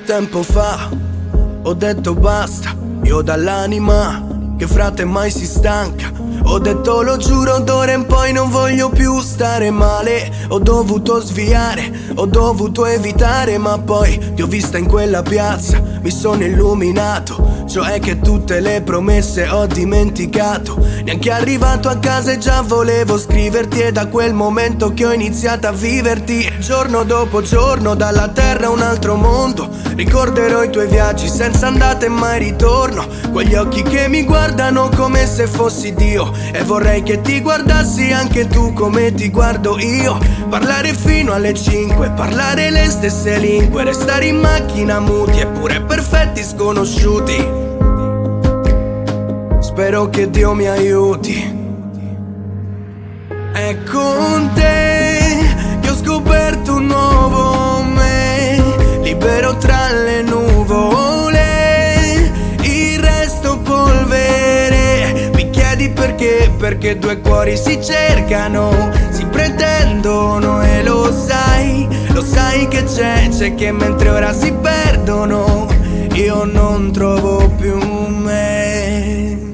tempo fa ho detto basta, io dall'anima che frate mai si stanca. Ho detto lo giuro, d'ora in poi non voglio più stare male. Ho dovuto sviare, ho dovuto evitare, ma poi ti ho vista in quella piazza, mi sono illuminato. Cioè che tutte le promesse ho dimenticato. Neanche arrivato a casa e già volevo scriverti. E da quel momento che ho iniziato a viverti, giorno dopo giorno, dalla terra a un altro mondo. Ricorderò i tuoi viaggi senza andata e mai ritorno. Quegli occhi che mi guardano come se fossi Dio. E vorrei che ti guardassi anche tu come ti guardo io. Parlare fino alle 5, parlare le stesse lingue. Restare in macchina muti eppure perfetti sconosciuti. Spero che Dio mi aiuti. È con te che ho scoperto un nuovo me, libero tra le nuvole, il resto polvere. Mi chiedi perché? Perché due cuori si cercano, si pretendono e lo sai che c'è che mentre ora si perdono, io non trovo più me.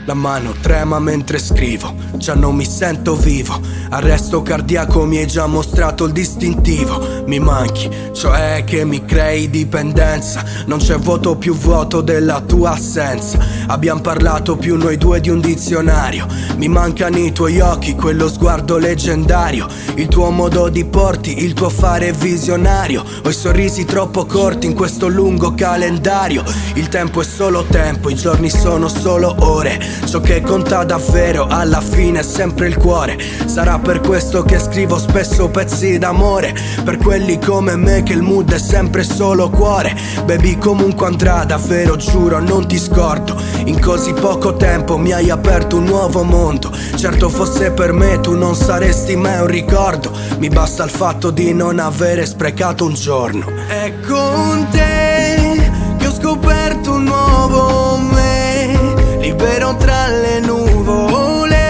La mano trema mentre scrivo, già non mi sento vivo. Arresto cardiaco, mi hai già mostrato il distintivo. Mi manchi, cioè che mi crei dipendenza. Non c'è vuoto più vuoto della tua assenza. Abbiamo parlato più noi due di un dizionario. Mi mancano i tuoi occhi, quello sguardo leggendario. Il tuo modo di porti, il tuo fare visionario. Ho i sorrisi troppo corti in questo lungo calendario. Il tempo è solo tempo, i giorni sono solo ore. Ciò che conta davvero alla fine è sempre il cuore. Sarà per questo che scrivo spesso pezzi d'amore, per quelli come me che il mood è sempre solo cuore. Baby, comunque andrà, davvero giuro non ti scordo. In così poco tempo mi hai aperto un nuovo mondo. Certo fosse per me tu non saresti mai un ricordo. Mi basta il fatto di non avere sprecato un giorno. È con te che ho scoperto un nuovo me, libero tra le nuvole,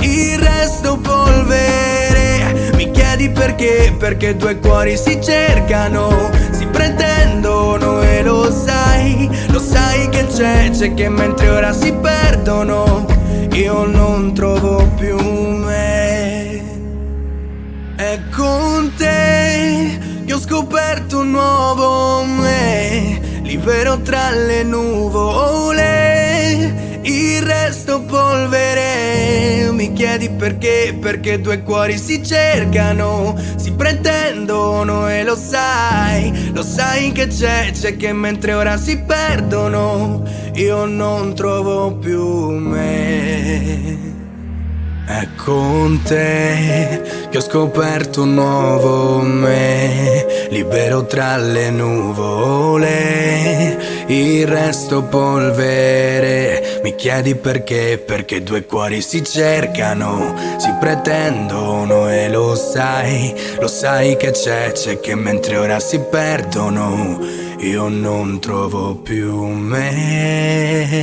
il resto polvere. Mi chiedi perché? Perché due cuori si cercano, si pretendono e lo sai che c'è che mentre ora si perdono, io non trovo più me. È con te che ho scoperto un nuovo me, libero tra le nuvole, il resto polvere. Mi chiedi perché? Perché due cuori si cercano, si pretendono e lo sai che c'è che mentre ora si perdono, io non trovo più me. È con te che ho scoperto un nuovo me, libero tra le nuvole, il resto polvere. Mi chiedi perché? Perché due cuori si cercano, si pretendono e lo sai che c'è che mentre ora si perdono, io non trovo più me.